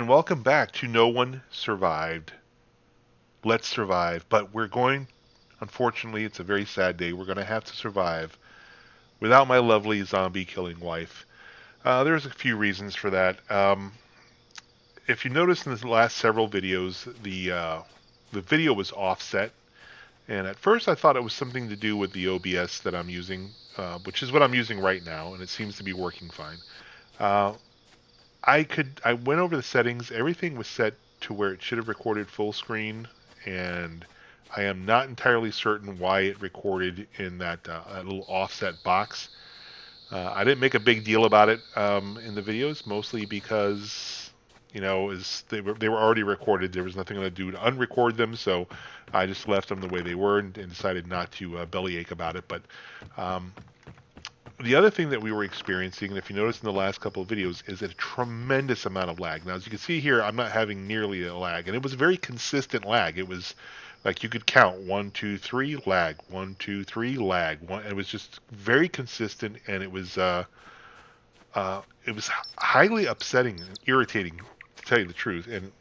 and welcome back to No One Survived. Let's survive, but we're going, unfortunately, it's a very sad day. We're going to have to survive without my lovely zombie killing wife. There's a few reasons for that. If you notice in the last several videos, the video was offset, and at first I thought it was something to do with the OBS that I'm using, which is what I'm using right now, and it seems to be working fine. Uh, I went over the settings. Everything was set to where it should have recorded full screen, and I am not entirely certain why it recorded in that little offset box. I didn't make a big deal about it in the videos, mostly because is they were already recorded. There was nothing I could do to unrecord them, so I just left them the way they were and decided not to bellyache about it. But um, the other thing that we were experiencing, and if you notice in the last couple of videos, is a tremendous amount of lag. Now, as you can see here, I'm not having nearly a lag, and it was a very consistent lag. It was like you could count 1, 2, 3 lag, 1, 2, 3 lag. It was just very consistent, and it was highly upsetting and irritating, to tell you the truth. And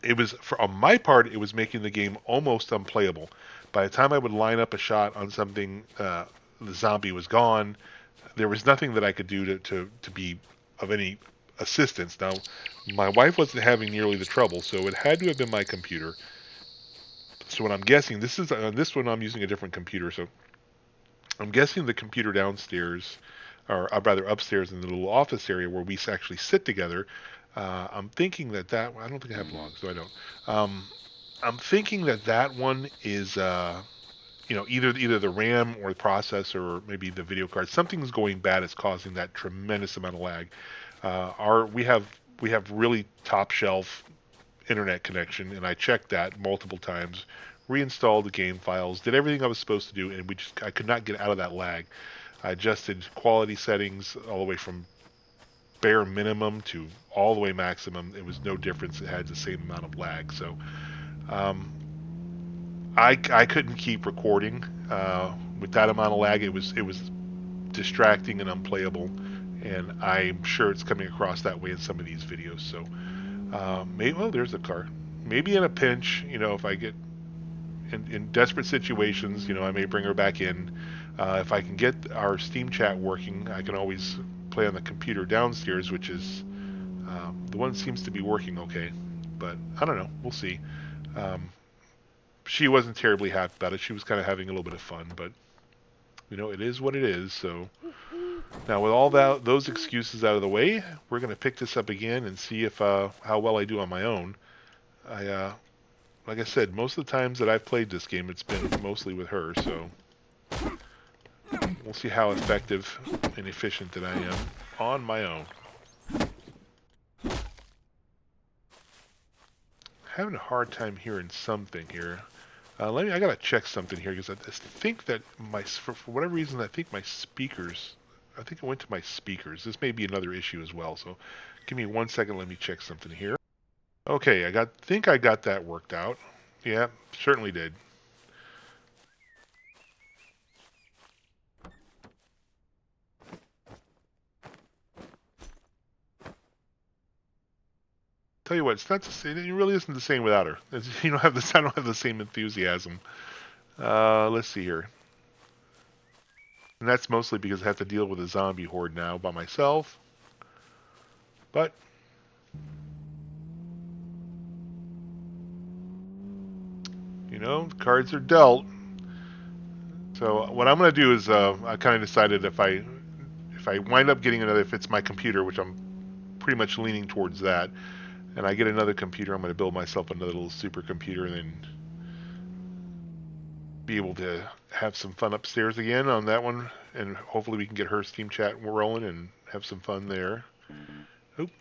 it was, for on my part, it was making the game almost unplayable. By the time I would line up a shot on something, the zombie was gone. There was nothing that I could do to be of any assistance. Now, my wife wasn't having nearly the trouble, so it had to have been my computer. So what I'm guessing, this is on this one I'm using a different computer, so I'm guessing the computer downstairs, or rather upstairs in the little office area where we actually sit together. I'm thinking that I don't think I have logs, so I don't. I'm thinking that one is either the RAM or the processor or maybe the video card. Something's going bad. It's causing that tremendous amount of lag. Our we have really top shelf internet connection, and I checked that multiple times. Reinstalled the game files, did everything I was supposed to do, and I could not get out of that lag. I adjusted quality settings all the way from bare minimum to all the way maximum. It was no difference. It had the same amount of lag. So um, I couldn't keep recording with that amount of lag. It was distracting and unplayable, and I'm sure it's coming across that way in some of these videos. So maybe, well, there's a car. Maybe in a pinch, if I get in desperate situations, I may bring her back in. If I can get our Steam chat working, I can always play on the computer downstairs, which is the one seems to be working okay. But I don't know. We'll see. Um, she wasn't terribly happy about it. She was kind of having a little bit of fun, but it is what it is. So now, with all those excuses out of the way, we're going to pick this up again and see if how well I do on my own. I like I said, most of the times that I've played this game, it's been mostly with her. So we'll see how effective and efficient that I am on my own. Having a hard time hearing something here. I gotta check something here because I think that for whatever reason, I think my speakers. I think it went to my speakers. This may be another issue as well. So give me 1 second. Let me check something here. Okay, think I got that worked out. Yeah, certainly did. Tell you what, it's not the same. It really isn't the same without her. You don't have this. I don't have the same enthusiasm. Let's see here. And that's mostly because I have to deal with a zombie horde now by myself. But cards are dealt. So what I'm going to do is I kind of decided if I wind up getting another, if it's my computer, which I'm pretty much leaning towards that, and I get another computer, I'm going to build myself another little supercomputer and then be able to have some fun upstairs again on that one, and hopefully we can get her Steam chat rolling and have some fun there. Oop.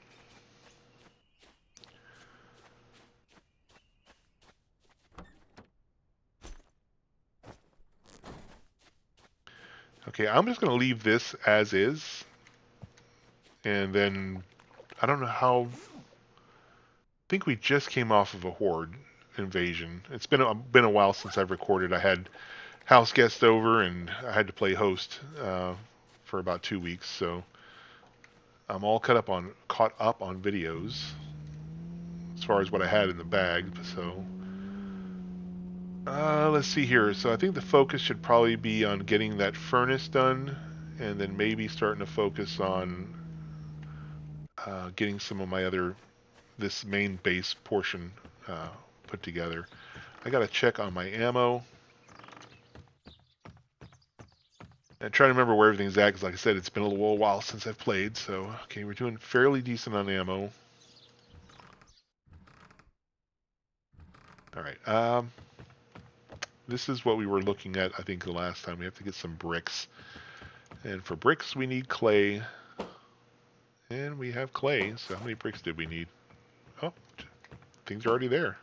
Okay, I'm just going to leave this as is, and then I don't know how. I think we just came off of a horde invasion. It's been a while since I've recorded. I had house guests over, and I had to play host for about 2 weeks, so I'm all caught up on videos. as far as what I had in the bag. So let's see here. So I think the focus should probably be on getting that furnace done, and then maybe starting to focus on getting some of my this main base portion put together. I got to check on my ammo. And try to remember where everything's at, because like I said, it's been a little while since I've played. So, okay, we're doing fairly decent on ammo. All right. This is what we were looking at, I think, the last time. We have to get some bricks. And for bricks, we need clay. And we have clay. So how many bricks did we need? Oh, things are already there.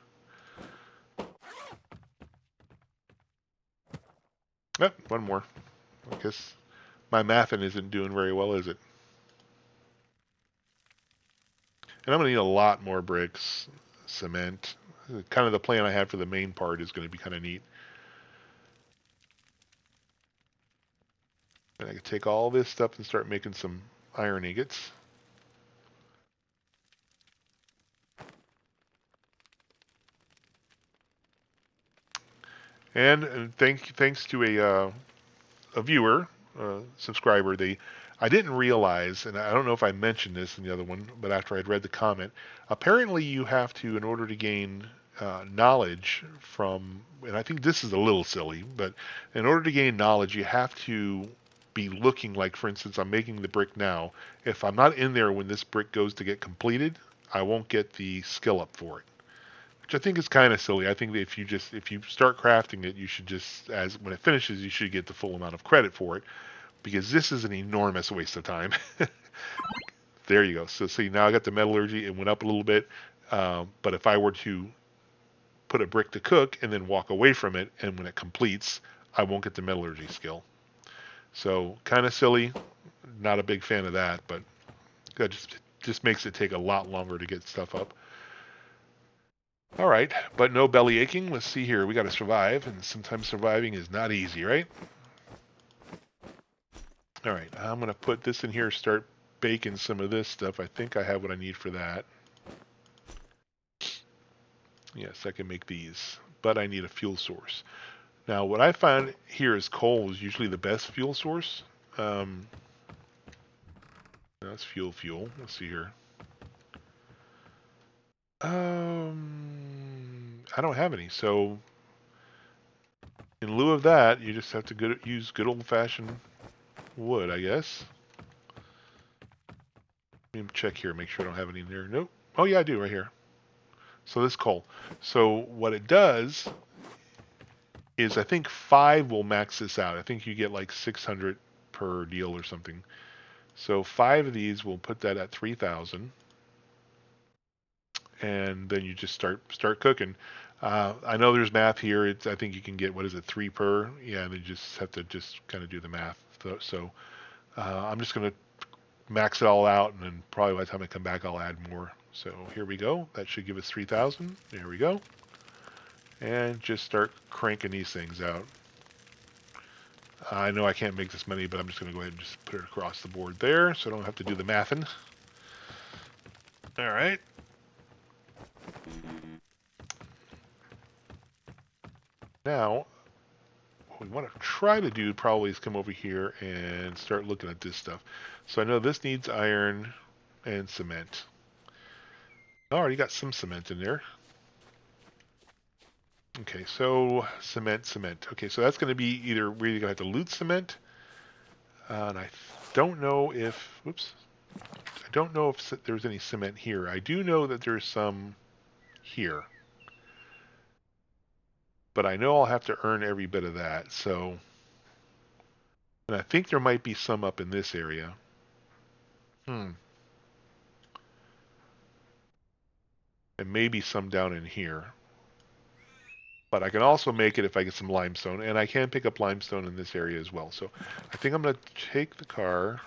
Oh, one more. I guess my mathin' isn't doing very well, is it? And I'm going to need a lot more bricks, cement. Kind of the plan I had for the main part is going to be kind of neat. And I can take all this stuff and start making some iron ingots. And thanks to a viewer, subscriber, I didn't realize, and I don't know if I mentioned this in the other one, but after I'd read the comment, apparently you have to, in order to gain knowledge from, and I think this is a little silly, but in order to gain knowledge, you have to be looking like, for instance, I'm making the brick now. If I'm not in there when this brick goes to get completed, I won't get the skill up for it. Which I think is kind of silly. I think that if you start crafting it, you should just, as when it finishes, you should get the full amount of credit for it, because this is an enormous waste of time. There you go. So see, now I got the metallurgy. It went up a little bit, but if I were to put a brick to cook and then walk away from it, and when it completes, I won't get the metallurgy skill. So kind of silly. Not a big fan of that, but that just makes it take a lot longer to get stuff up. All right, but no belly aching. Let's see here. We got to survive, and sometimes surviving is not easy, right? All right, I'm going to put this in here, start baking some of this stuff. I think I have what I need for that. Yes, I can make these, but I need a fuel source. Now, what I found here is coal is usually the best fuel source. That's fuel. Let's see here. I don't have any, so in lieu of that, you just have to use good old-fashioned wood, I guess. Let me check here, make sure I don't have any in there. Nope. Oh yeah, I do right here. So this coal. So what it does is I think 5 will max this out. I think you get like 600 per deal or something. So 5 of these will put that at 3,000. And then you just start cooking. I know there's math here. I think you can get, what is it, 3 per? Yeah, and you just have to just kind of do the math. So I'm just going to max it all out, and then probably by the time I come back, I'll add more. So here we go. That should give us 3,000. There we go. And just start cranking these things out. I know I can't make this many, but I'm just going to go ahead and just put it across the board there, so I don't have to do the mathin'. All right. Now, what we want to try to do probably is come over here and start looking at this stuff. So I know this needs iron and cement. I already got some cement in there. Okay, so cement. Okay, so that's going to be either we're either going to have to loot cement, and I don't know if, whoops, I don't know if there's any cement here. I do know that there's some here, but I know I'll have to earn every bit of that. So, and I think there might be some up in this area. And maybe some down in here. But I can also make it if I get some limestone, and I can pick up limestone in this area as well. So I think I'm going to take the car.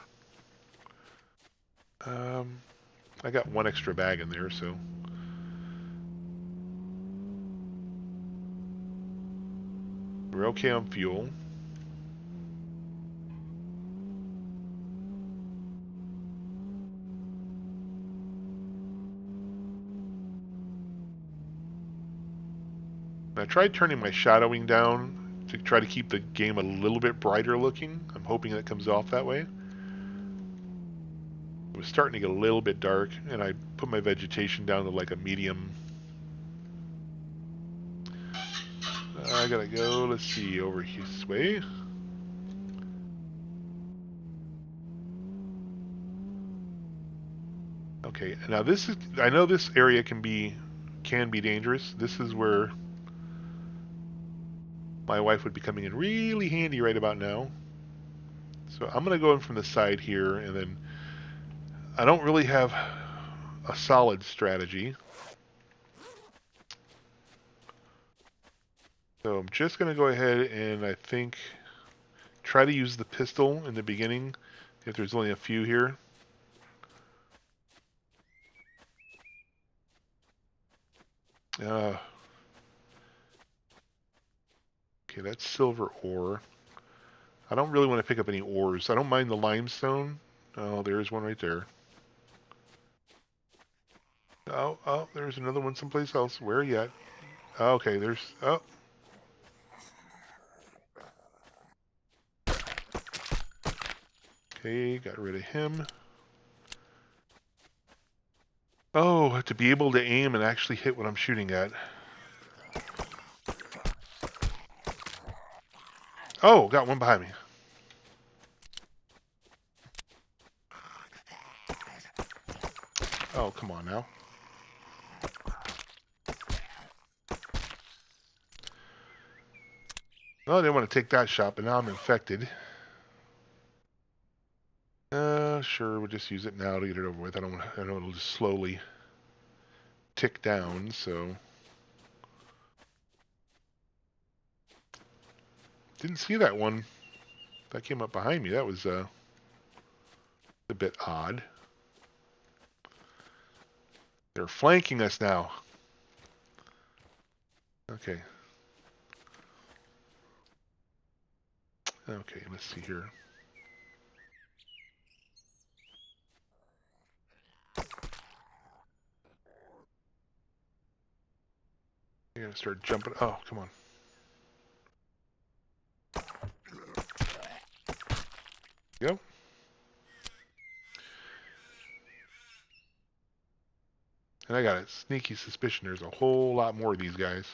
I got one extra bag in there, so we're okay on fuel. I tried turning my shadowing down to try to keep the game a little bit brighter looking. I'm hoping that comes off that way. It was starting to get a little bit dark, and I put my vegetation down to like a medium. I gotta go, let's see, over this way. Okay, now this is, I know this area can be dangerous. This is where my wife would be coming in really handy right about now. So I'm gonna go in from the side here, and then I don't really have a solid strategy. So I'm just gonna go ahead and I think try to use the pistol in the beginning if there's only a few here. Okay, that's silver ore. I don't really want to pick up any ores. I don't mind the limestone. Oh, there's one right there. Oh, there's another one someplace else. Where are you at? Oh, okay, there's... Oh. Okay, got rid of him. Oh, to be able to aim and actually hit what I'm shooting at. Oh, got one behind me. Oh, come on now. Oh, I didn't want to take that shot, but now I'm infected. Sure, we'll just use it now to get it over with. I know it'll just slowly tick down, so... Didn't see that one. That came up behind me. That was a bit odd. They're flanking us now. Okay. Okay, let's see here. I'm gonna start jumping. Oh, come on. Go. And I got a sneaky suspicion there's a whole lot more of these guys.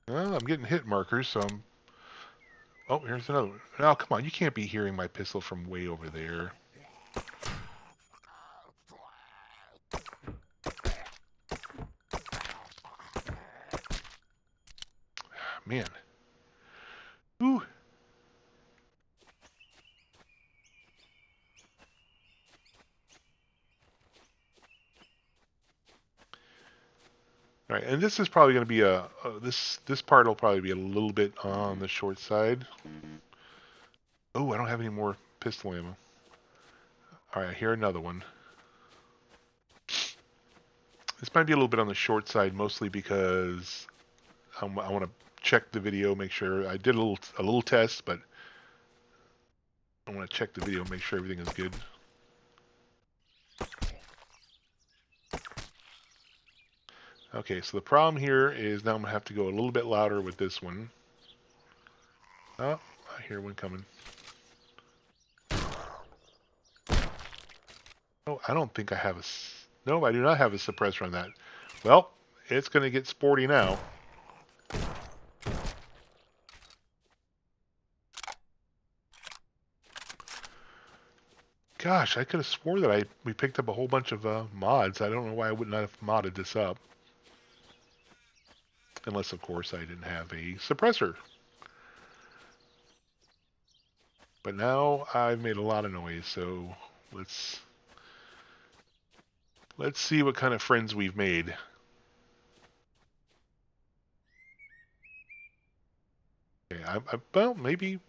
Well, I'm getting hit markers, so I'm... Oh, here's another one. Oh, come on. You can't be hearing my pistol from way over there. Man. Ooh. All right, and this is probably going to be this part will probably be a little bit on the short side. Oh, I don't have any more pistol ammo. All right, I hear another one. This might be a little bit on the short side, mostly because I want to check the video, make sure I did a little test, but I want to check the video, make sure everything is good. Okay, so the problem here is now I'm gonna have to go a little bit louder with this one. Oh, I hear one coming. Oh, I don't think I have a... No, I do not have a suppressor on that. Well, it's gonna get sporty now. Gosh, I could have swore that we picked up a whole bunch of mods. I don't know why I would not have modded this up. Unless, of course, I didn't have a suppressor. But now I've made a lot of noise, so let's see what kind of friends we've made. Okay, well, maybe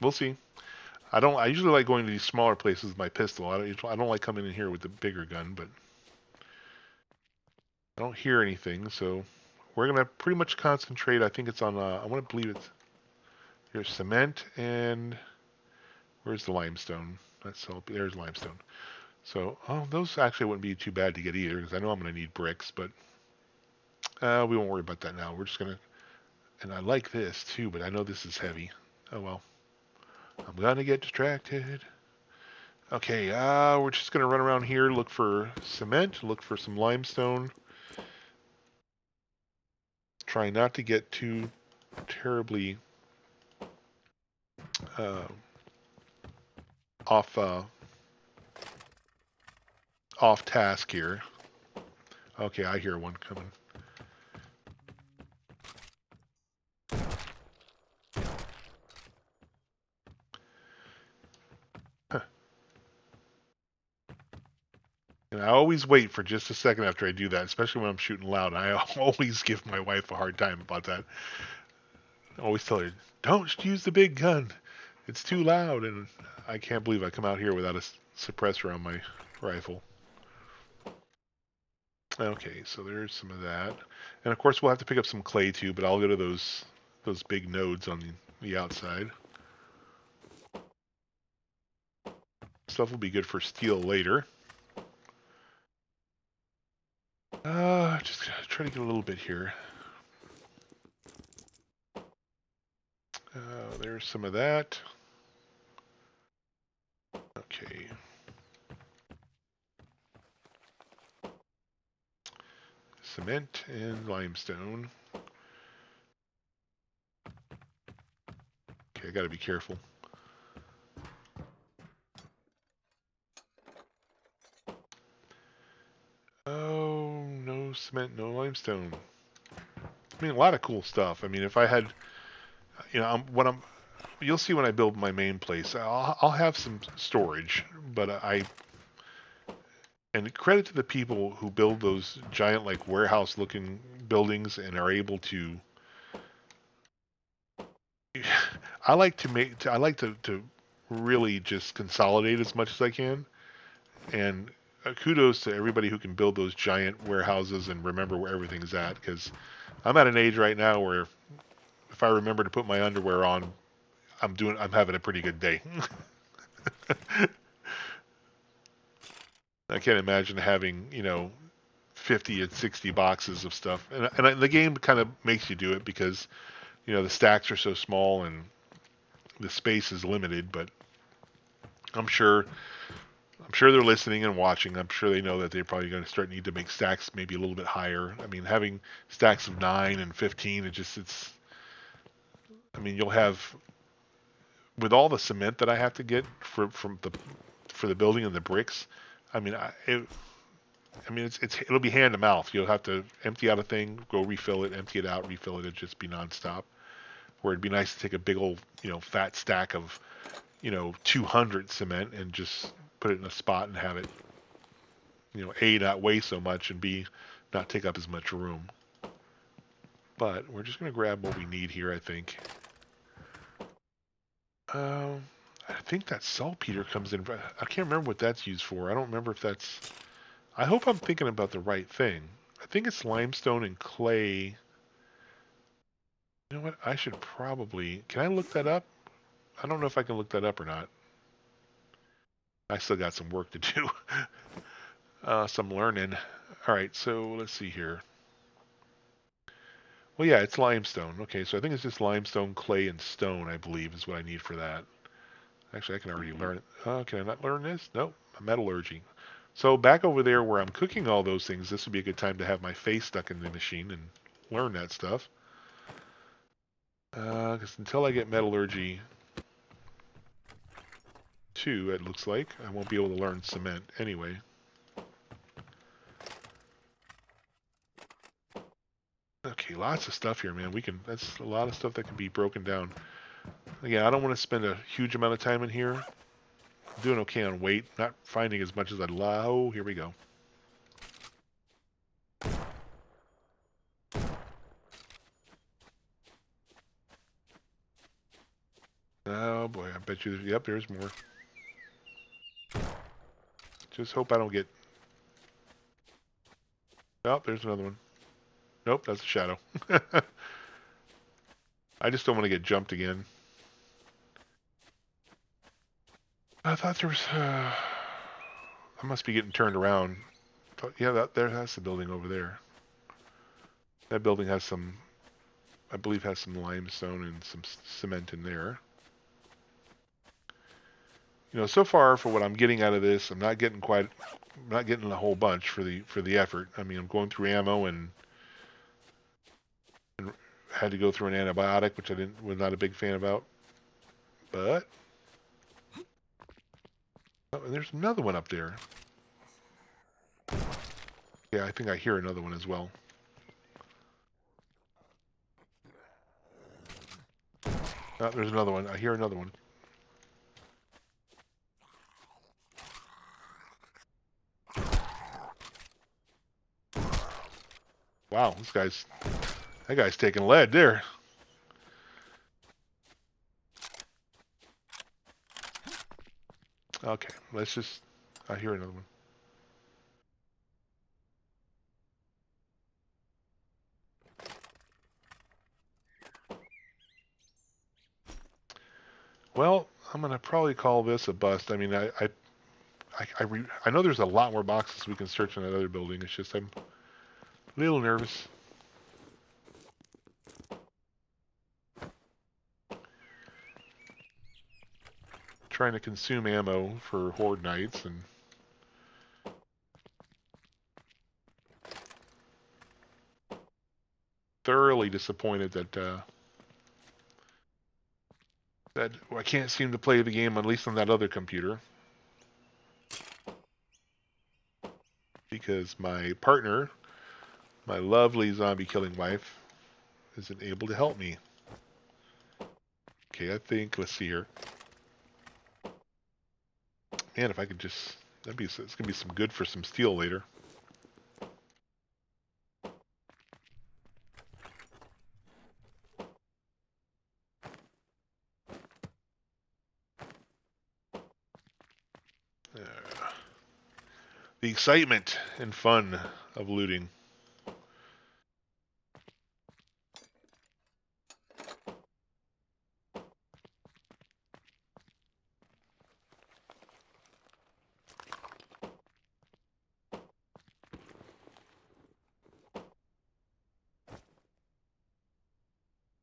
we'll see. I usually like going to these smaller places with my pistol. I don't like coming in here with the bigger gun, but I don't hear anything, so we're gonna pretty much concentrate. I think it's on. I want to believe it's here's cement and where's the limestone? There's limestone. So, oh, those actually wouldn't be too bad to get either, because I know I'm going to need bricks, but we won't worry about that now. We're just going to, and I like this too, but I know this is heavy. Oh well, I'm going to get distracted. Okay, we're just going to run around here, look for cement, look for some limestone. Try not to get too terribly uh, off off task here. Okay, I hear one coming. And I always wait for just a second after I do that, especially when I'm shooting loud. I always give my wife a hard time about that. I always tell her, don't use the big gun. It's too loud. And I can't believe I come out here without a suppressor on my rifle. Okay, so there's some of that. And of course we'll have to pick up some clay too, but I'll go to those big nodes on the outside. Stuff will be good for steel later. Just try to get a little bit here. There's some of that. Okay. Cement and limestone. Okay, I gotta be careful. Oh, no cement, no limestone. I mean, a lot of cool stuff. I mean, if I had, you'll see when I build my main place, I'll have some storage, but and credit to the people who build those giant, like, warehouse-looking buildings and are able to. I like to really just consolidate as much as I can, and kudos to everybody who can build those giant warehouses and remember where everything's at, because I'm at an age right now where if I remember to put my underwear on, I'm having a pretty good day. I can't imagine having, 50 and 60 boxes of stuff. And the game kind of makes you do it because, the stacks are so small and the space is limited, but I'm sure I'm sure they're listening and watching. I'm sure they know that they're probably going to need to make stacks maybe a little bit higher. I mean, having stacks of 9 and 15, I mean, you'll have, with all the cement that I have to get for the building and the bricks. I mean, it'll be hand to mouth. You'll have to empty out a thing, go refill it, empty it out, refill it. It'd just be nonstop. Where it'd be nice to take a big old, fat stack of, 200 cement and just put it in a spot and have it, A, not weigh so much, and B, not take up as much room. But we're just going to grab what we need here, I think. I think that saltpeter comes in. I can't remember what that's used for. I don't remember if that's. I hope I'm thinking about the right thing. I think it's limestone and clay. You know what? I should probably. Can I look that up? I don't know if I can look that up or not. I still got some work to do. Some learning. All right, so let's see here. Well, yeah, it's limestone. Okay, so I think it's just limestone, clay, and stone, I believe, is what I need for that. Actually, I can already learn it. Can I not learn this? Nope. Metallurgy. So back over there where I'm cooking all those things, this would be a good time to have my face stuck in the machine and learn that stuff. Because until I get metallurgy 2, it looks like, I won't be able to learn cement anyway. Okay, lots of stuff here, man. That's a lot of stuff that can be broken down. Again, I don't want to spend a huge amount of time in here. I'm doing okay on weight, not finding as much as I'd love. Oh, here we go. Oh boy, I bet you. Yep, there's more. Just hope I don't get. Oh, there's another one. Nope, that's a shadow. I just don't want to get jumped again. I thought there was. I must be getting turned around. But yeah, that's the building over there. That building has some, I believe, has some limestone and some cement in there. You know, so far for what I'm getting out of this, I'm not getting a whole bunch for the effort. I mean, I'm going through ammo and had to go through an antibiotic, which was not a big fan about. But oh, and there's another one up there. Yeah, I think I hear another one as well. Oh, there's another one. I hear another one. Wow, that guy's taking lead there. Okay, I hear another one. Well, I'm gonna probably call this a bust. I mean, I know there's a lot more boxes we can search in that other building. It's just I'm a little nervous. Trying to consume ammo for Horde Nights and thoroughly disappointed that I can't seem to play the game, at least on that other computer, because my partner, my lovely zombie killing wife, isn't able to help me. Okay, let's see here. Man, if I could just, it's gonna be some good for some steel later. The excitement and fun of looting.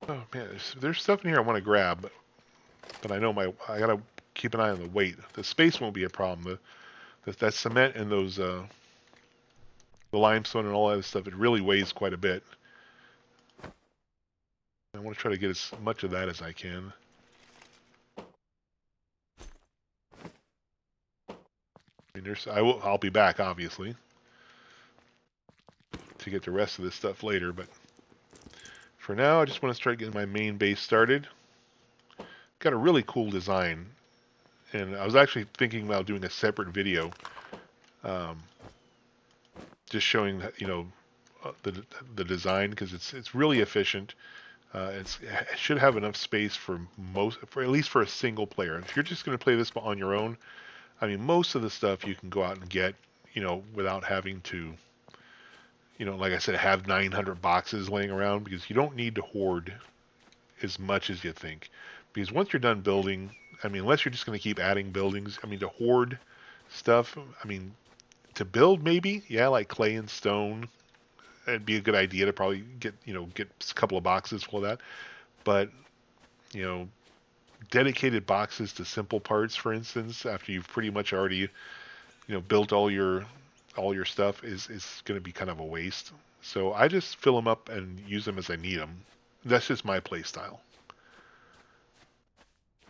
Oh man, there's stuff in here I want to grab, but I know I gotta keep an eye on the weight. The space won't be a problem. That cement and the limestone and all that stuff, it really weighs quite a bit. I want to try to get as much of that as I can. I mean, I'll be back obviously to get the rest of this stuff later, but for now, I just want to start getting my main base started. Got a really cool design, and I was actually thinking about doing a separate video, um, just showing that the design, because it's really efficient. It should have enough space for at least for a single player. If you're just going to play this on your own, I mean, most of the stuff you can go out and get, without having to, like I said, have 900 boxes laying around, because you don't need to hoard as much as you think. Because once you're done building, I mean, unless you're just going to keep adding buildings, I mean, to hoard stuff, I mean, to build maybe, yeah, like clay and stone, it'd be a good idea to probably get a couple of boxes full of that. But, you know, dedicated boxes to simple parts, for instance, after you've pretty much already, built all your stuff is going to be kind of a waste. So I just fill them up and use them as I need them. That's just my play style.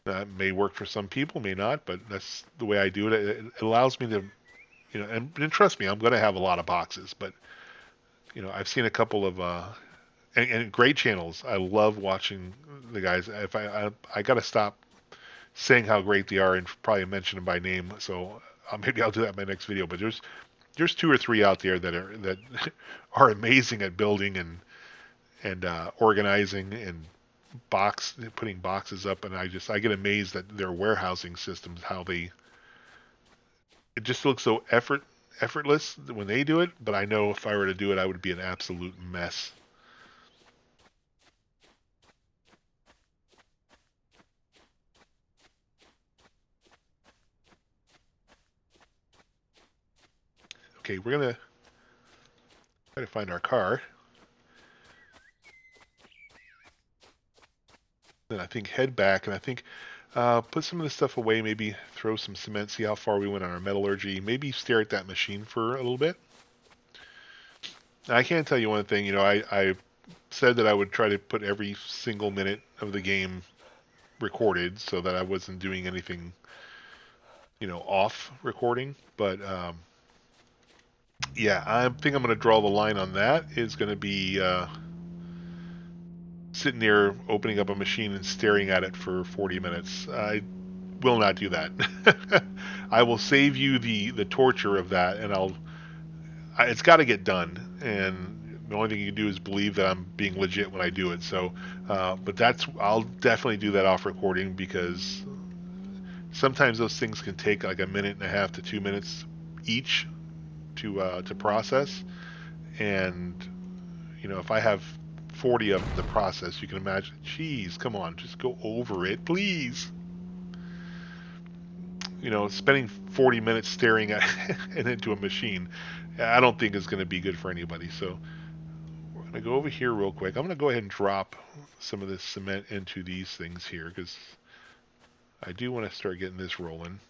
That may work for some people, may not, but that's the way I do it. It allows me to, and trust me, I'm going to have a lot of boxes, but I've seen a couple of and great channels. I love watching the guys. If I got to stop saying how great they are and probably mention them by name. So maybe I'll do that in my next video. But there's two or three out there that are amazing at building and organizing and putting boxes up, and I get amazed at their warehousing systems, how it just looks so effortless when they do it, but I know if I were to do it, I would be an absolute mess. Okay, we're gonna try to find our car. Then I think head back, and I think put some of this stuff away. Maybe throw some cement, see how far we went on our metallurgy. Maybe stare at that machine for a little bit. I can tell you one thing. I said that I would try to put every single minute of the game recorded so that I wasn't doing anything, off recording. But yeah, I think I'm going to draw the line on that. Is going to be sitting there opening up a machine and staring at it for 40 minutes. I will not do that. I will save you the torture of that, and it's got to get done. And the only thing you can do is believe that I'm being legit when I do it. So, but I'll definitely do that off recording because sometimes those things can take like a minute and a half to 2 minutes each to process. And if I have 40 of them to process, you can imagine. Geez, come on, just go over it, please. Spending 40 minutes staring at and into a machine, I don't think is going to be good for anybody. So we're going to go over here real quick. I'm going to go ahead and drop some of this cement into these things here because I do want to start getting this rolling.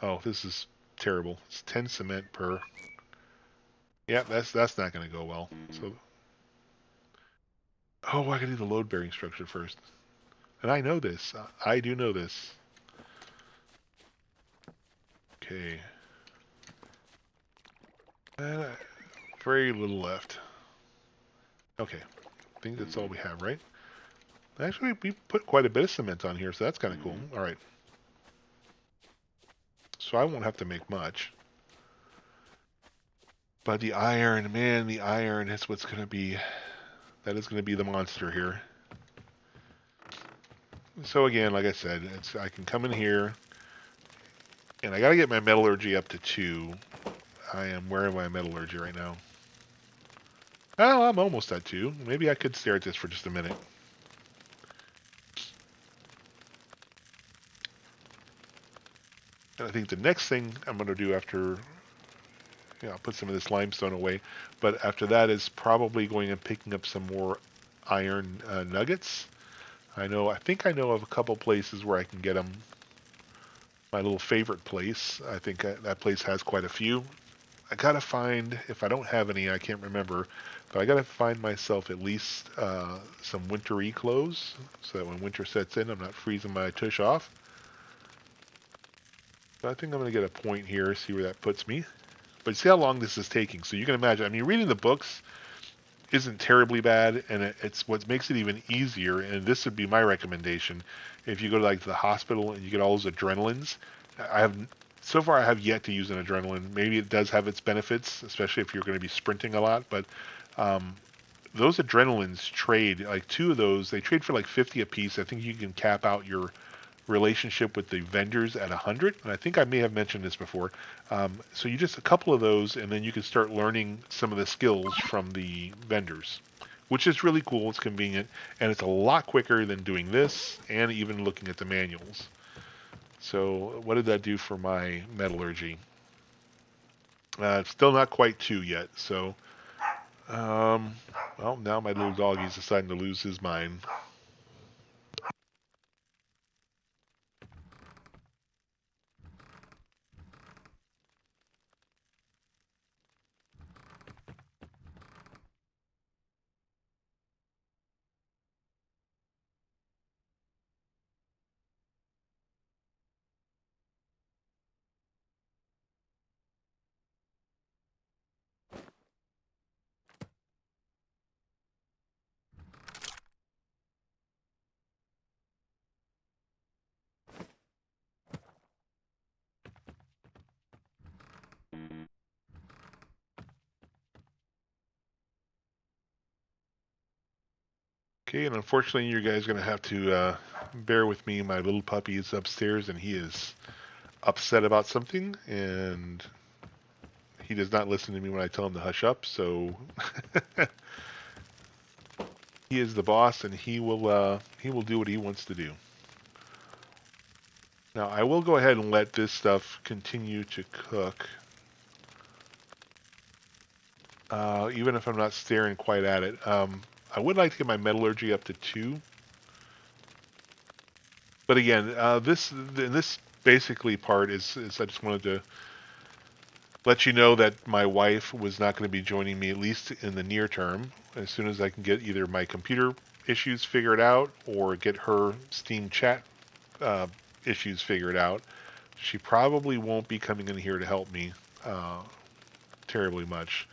Oh, this is terrible. It's 10 cement per. Yeah, that's not going to go well. So, oh, I got to do the load bearing structure first. And I know this. I do know this. Okay. Very little left. Okay. I think that's all we have, right? Actually, we put quite a bit of cement on here, so that's kind of cool. All right. So I won't have to make much. But the iron, man, the iron is what's going to be... That is going to be the monster here. So again, like I said, I can come in here, and I got to get my metallurgy up to 2. Where am I metallurgy right now? Oh, I'm almost at 2. Maybe I could stare at this for just a minute. And I think the next thing I'm going to do after, I'll put some of this limestone away, but after that is probably going and picking up some more iron nuggets. I think I know of a couple places where I can get them. My little favorite place, I think that place has quite a few. I gotta find, if I don't have any, I can't remember, but I gotta find myself at least some wintry clothes so that when winter sets in, I'm not freezing my tush off. So I think I'm gonna get a point here, see where that puts me. But see how long this is taking. So you can imagine, I mean, reading the books isn't terribly bad, and it's what makes it even easier, and this would be my recommendation, if you go to like the hospital and you get all those adrenalines. So far I have yet to use an adrenaline. Maybe it does have its benefits, especially if you're going to be sprinting a lot, but those adrenalines trade, like 2 of those, they trade for like 50 a piece. I think you can cap out your relationship with the vendors at 100, and I think I may have mentioned this before. So you just a couple of those, and then you can start learning some of the skills from the vendors, which is really cool. It's convenient, and it's a lot quicker than doing this and even looking at the manuals. So what did that do for my metallurgy? Still not quite 2 yet. So, well, now my little doggy's deciding to lose his mind. Okay, and unfortunately, you guys are going to have to bear with me. My little puppy is upstairs, and he is upset about something, and he does not listen to me when I tell him to hush up. So he is the boss, and he will do what he wants to do. Now, I will go ahead and let this stuff continue to cook. even if I'm not staring quite at it. I would like to get my metallurgy up to 2. But again, this basically part is I just wanted to let you know that my wife was not going to be joining me, at least in the near term. As soon as I can get either my computer issues figured out or get her Steam chat uh, issues figured out, she probably won't be coming in here to help me uh, terribly much.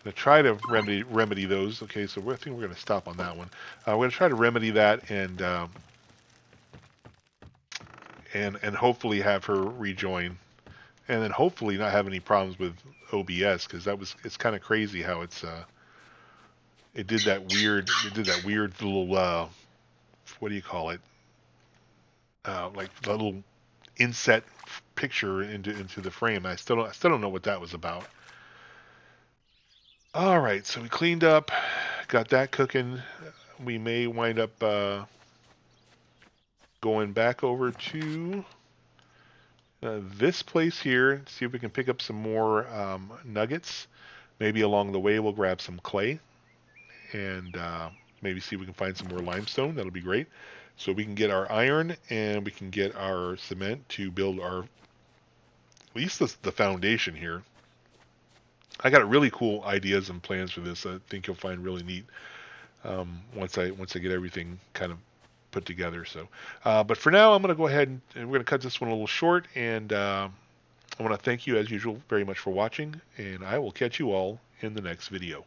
I'm going to try to remedy those. Okay, so I think we're going to stop on that one. We're going to try to remedy that and hopefully have her rejoin, and then hopefully not have any problems with OBS, because it's kind of crazy how it did that weird little what do you call it, like the little inset picture into the frame. I still don't know what that was about. All right, so we cleaned up, got that cooking. We may wind up going back over to this place here, see if we can pick up some more nuggets. Maybe along the way we'll grab some clay and maybe see if we can find some more limestone. That'll be great. So we can get our iron and we can get our cement to build our, at least the foundation here. I got really cool ideas and plans for this. I think you'll find really neat once I get everything kind of put together. So, but for now, I'm going to go ahead and we're going to cut this one a little short. And I want to thank you, as usual, very much for watching. And I will catch you all in the next video.